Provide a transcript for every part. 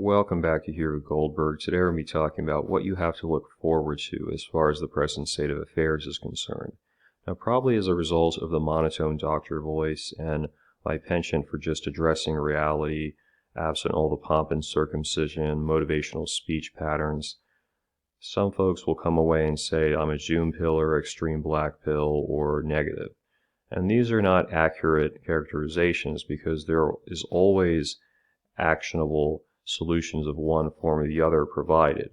Welcome back to Here with Goldberg. Today we're going to be talking about what you have to look forward to as far as the present state of affairs is concerned. Now, probably as a result of the monotone doctor voice and my penchant for just addressing reality, absent all the pomp and circumcision, motivational speech patterns, some folks will come away and say I'm a Zoom pillar, extreme black pill, or negative. And these are not accurate characterizations because there is always actionable solutions of one form or the other provided.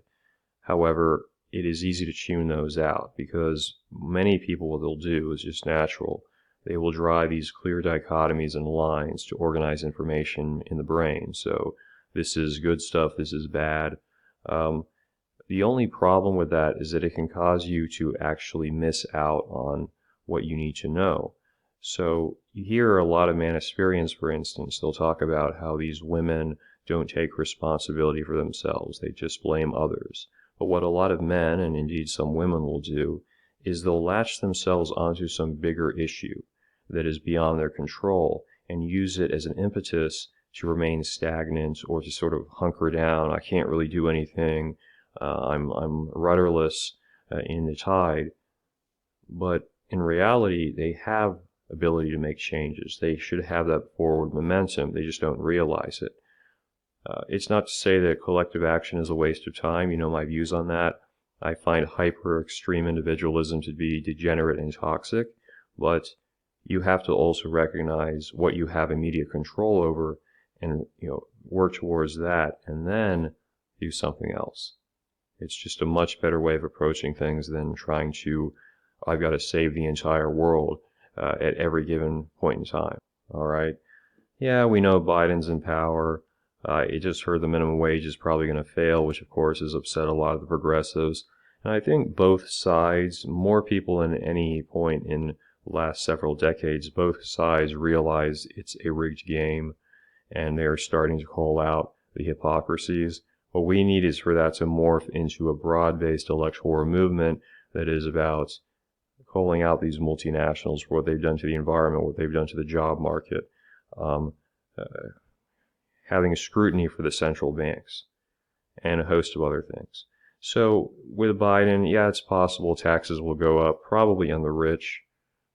However, it is easy to tune those out because many people, what they'll do is just natural. They will draw these clear dichotomies and lines to organize information in the brain. So this is good stuff, this is bad. The only problem with that is that it can cause you to actually miss out on what you need to know. So you hear a lot of Manosphereans, for instance, they'll talk about how these women don't take responsibility for themselves. They just blame others. But what a lot of men, and indeed some women, will do is they'll latch themselves onto some bigger issue that is beyond their control and use it as an impetus to remain stagnant or to sort of hunker down. I can't really do anything. I'm rudderless in the tide. But in reality, they have ability to make changes. They should have that forward momentum. They just don't realize it. It's not to say that collective action is a waste of time. You know my views on that. I find hyper-extreme individualism to be degenerate and toxic, but you have to also recognize what you have immediate control over and work towards that and then do something else. It's just a much better way of approaching things than trying to, I've got to save the entire world at every given point in time. All right? Yeah, we know Biden's in power. It just heard the minimum wage is probably going to fail, which of course has upset a lot of the progressives. And I think both sides, more people than any point in the last several decades, both sides realize it's a rigged game and they're starting to call out the hypocrisies. What we need is for that to morph into a broad-based electoral movement that is about calling out these multinationals for what they've done to the environment, what they've done to the job market, having a scrutiny for the central banks, and a host of other things. So with Biden, yeah, it's possible taxes will go up, probably on the rich.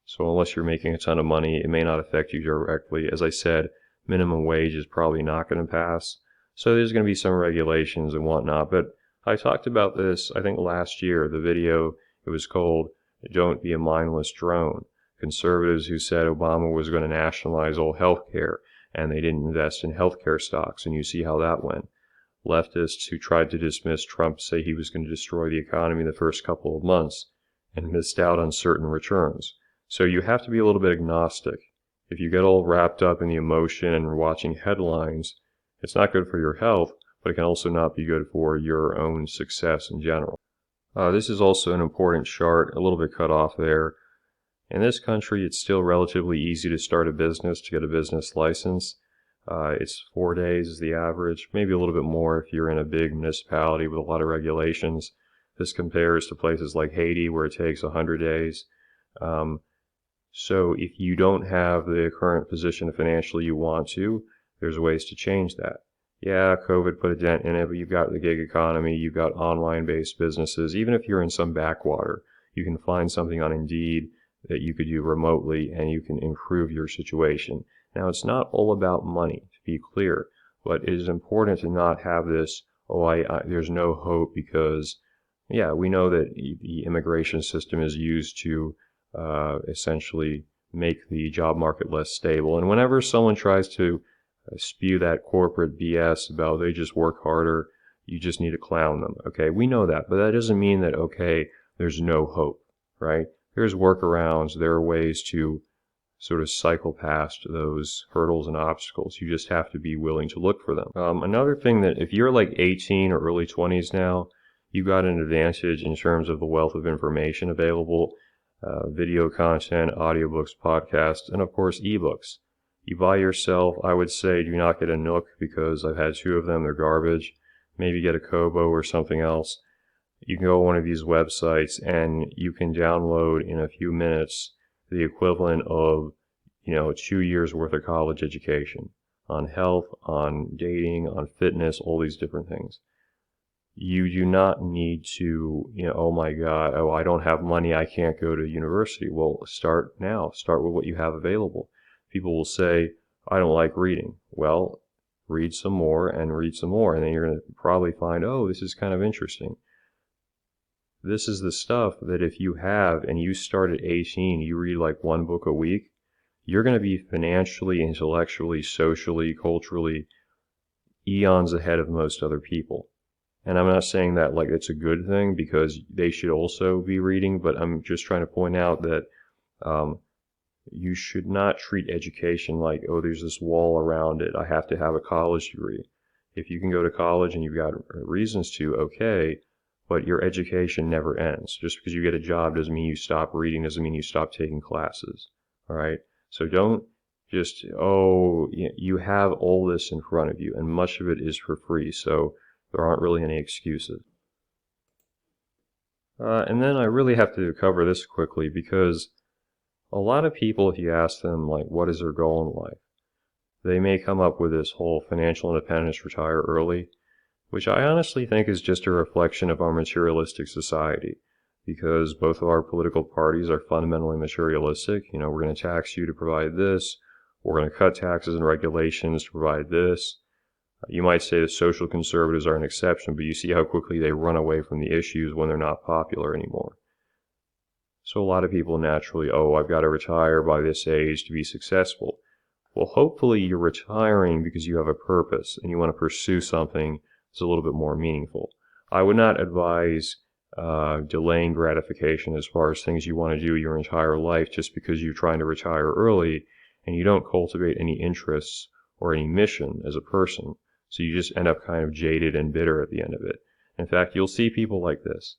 So unless you're making a ton of money, it may not affect you directly. As I said, minimum wage is probably not going to pass. So there's going to be some regulations and whatnot. But I talked about this, I think, last year. The video, it was called Don't Be a Mindless Drone. Conservatives who said Obama was going to nationalize all health care, and they didn't invest in healthcare stocks, and you see how that went. Leftists who tried to dismiss Trump say he was going to destroy the economy the first couple of months and missed out on certain returns. So you have to be a little bit agnostic. If you get all wrapped up in the emotion and watching headlines, it's not good for your health, but it can also not be good for your own success in general. This is also an important chart, a little bit cut off there. In this country, it's still relatively easy to start a business, to get a business license. It's 4 days is the average, maybe a little bit more if you're in a big municipality with a lot of regulations. This compares to places like Haiti where it takes 100 days. So if you don't have the current position financially you want to, there's ways to change that. Yeah, COVID put a dent in it, but you've got the gig economy, you've got online-based businesses. Even if you're in some backwater, you can find something on Indeed that you could do remotely and you can improve your situation. Now, it's not all about money, to be clear, but it is important to not have this, there's no hope because, yeah, we know that the immigration system is used to essentially make the job market less stable. And whenever someone tries to spew that corporate BS about they just work harder, you just need to clown them. Okay, we know that, but that doesn't mean that, okay, there's no hope, right? There's workarounds. There are ways to sort of cycle past those hurdles and obstacles. You just have to be willing to look for them. Another thing that if you're like 18 or early 20s now, you've got an advantage in terms of the wealth of information available, video content, audiobooks, podcasts, and of course ebooks. You buy yourself, I would say, do not get a Nook because I've had 2 of them. They're garbage. Maybe get a Kobo or something else. You can go to one of these websites and you can download in a few minutes the equivalent of, 2 years worth of college education. on health, on dating, on fitness, all these different things. You do not need to, oh my God, oh, I don't have money, I can't go to university. Well, start now. Start with what you have available. People will say, I don't like reading. Well, read some more and read some more, and then you're going to probably find, oh, this is kind of interesting. This is the stuff that if you have and you start at 18, you read like one book a week, you're going to be financially, intellectually, socially, culturally eons ahead of most other people. And I'm not saying that like it's a good thing, because they should also be reading, but I'm just trying to point out that you should not treat education like, oh, there's this wall around it, I have to have a college degree. If you can go to college and you've got reasons to, okay, but your education never ends. Just because you get a job doesn't mean you stop reading, doesn't mean you stop taking classes. All right? So don't just, oh, you have all this in front of you, and much of it is for free, so there aren't really any excuses. And then I really have to cover this quickly, because a lot of people, if you ask them, like, what is their goal in life, they may come up with this whole financial independence, retire early, which I honestly think is just a reflection of our materialistic society, because both of our political parties are fundamentally materialistic. We're going to tax you to provide this, we're going to cut taxes and regulations to provide this. You might say the social conservatives are an exception, but you see how quickly they run away from the issues when they're not popular anymore. So a lot of people naturally, oh, I've got to retire by this age to be successful. Well, hopefully you're retiring because you have a purpose and you want to pursue something that's a little bit more meaningful. I would not advise delaying gratification as far as things you want to do your entire life just because you're trying to retire early and you don't cultivate any interests or any mission as a person. So you just end up kind of jaded and bitter at the end of it. In fact, you'll see people like this,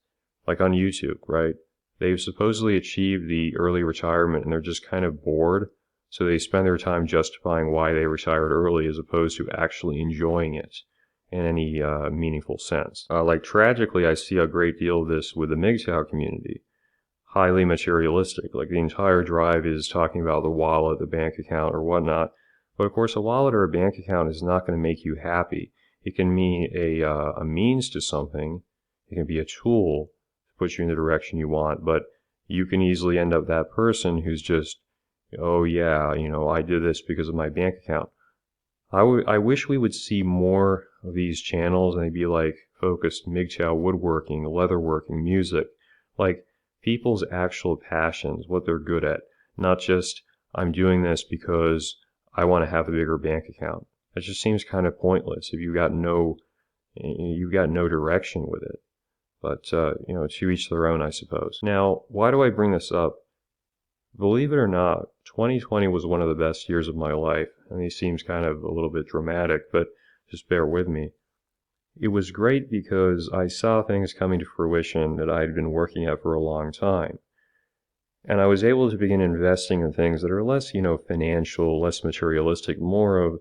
like on YouTube, right? They've supposedly achieved the early retirement and they're just kind of bored. So they spend their time justifying why they retired early as opposed to actually enjoying it in any meaningful sense. Like tragically, I see a great deal of this with the MGTOW community. Highly materialistic. Like the entire drive is talking about the wallet, the bank account, or whatnot. But of course, a wallet or a bank account is not going to make you happy. It can mean a means to something. It can be a tool to put you in the direction you want. But you can easily end up that person who's just, oh yeah, I did this because of my bank account. I wish we would see more of these channels, and they'd be like focused MGTOW, woodworking, leatherworking, music, like people's actual passions, what they're good at, not just I'm doing this because I want to have a bigger bank account. That just seems kind of pointless if you've got no direction with it. But to each their own, I suppose. Now, why do I bring this up? Believe it or not, 2020 was one of the best years of my life, and it seems kind of a little bit dramatic, but just bear with me. It was great because I saw things coming to fruition that I had been working at for a long time. And I was able to begin investing in things that are less, financial, less materialistic, more of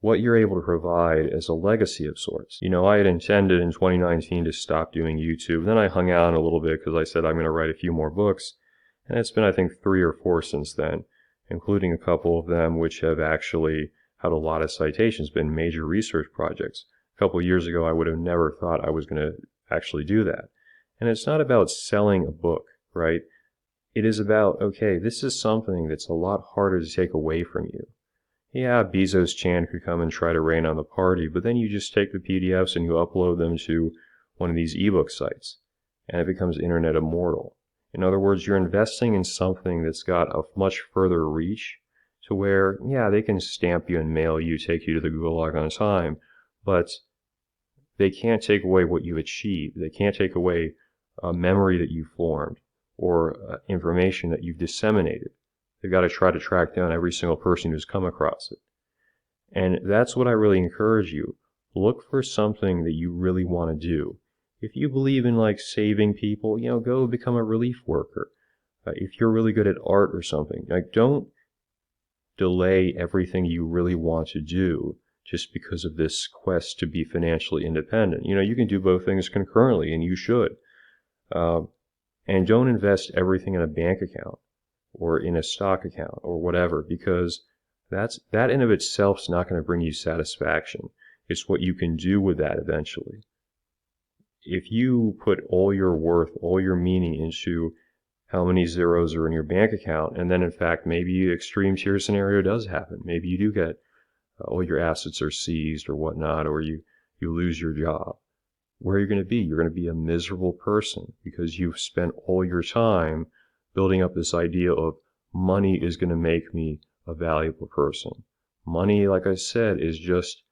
what you're able to provide as a legacy of sorts. I had intended in 2019 to stop doing YouTube. Then I hung out a little bit because I said I'm going to write a few more books. And it's been, I think, 3 or 4 since then, including a couple of them which have actually had a lot of citations, been major research projects. A couple of years ago, I would have never thought I was going to actually do that. And it's not about selling a book, right? It is about, okay, this is something that's a lot harder to take away from you. Yeah, Bezos Chan could come and try to rain on the party, but then you just take the PDFs and you upload them to one of these ebook sites, and it becomes internet immortal. In other words, you're investing in something that's got a much further reach to where, yeah, they can stamp you and mail you, take you to the gulag on time, but they can't take away what you achieved. They can't take away a memory that you formed or information that you've disseminated. They've got to try to track down every single person who's come across it. And that's what I really encourage you. Look for something that you really want to do. If you believe in like saving people, go become a relief worker. If you're really good at art or something, like don't delay everything you really want to do just because of this quest to be financially independent. You can do both things concurrently, and you should. And don't invest everything in a bank account or in a stock account or whatever, because that in of itself is not going to bring you satisfaction. It's what you can do with that eventually. If you put all your worth, all your meaning into how many zeros are in your bank account, and then in fact maybe extreme tier scenario does happen. Maybe you do get all your assets are seized or whatnot, or you lose your job. Where are you going to be? You're going to be a miserable person because you've spent all your time building up this idea of money is going to make me a valuable person. Money, like I said, is just,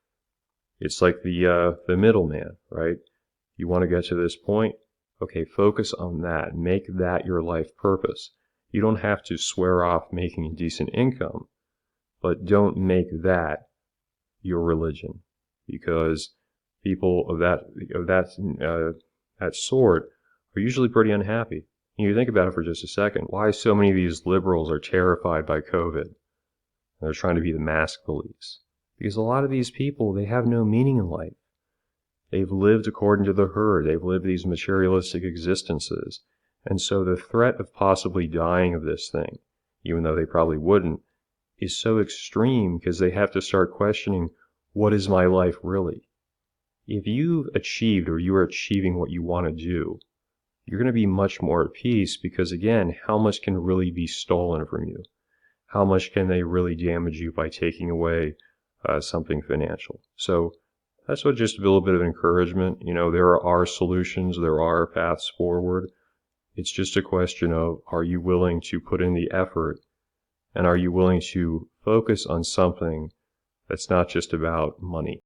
it's like the middleman, right? You want to get to this point? Okay, focus on that. Make that your life purpose. You don't have to swear off making a decent income, but don't make that your religion, because people of that sort are usually pretty unhappy. You think about it for just a second. Why so many of these liberals are terrified by COVID? They're trying to be the mask police. Because a lot of these people, they have no meaning in life. They've lived according to the herd. They've lived these materialistic existences. And so the threat of possibly dying of this thing, even though they probably wouldn't, is so extreme because they have to start questioning, what is my life really? If you've achieved or you are achieving what you want to do, you're going to be much more at peace because, again, how much can really be stolen from you? How much can they really damage you by taking away something financial? So that's what, just a little bit of encouragement. You know, there are solutions, there are paths forward. It's just a question of, are you willing to put in the effort, and are you willing to focus on something that's not just about money?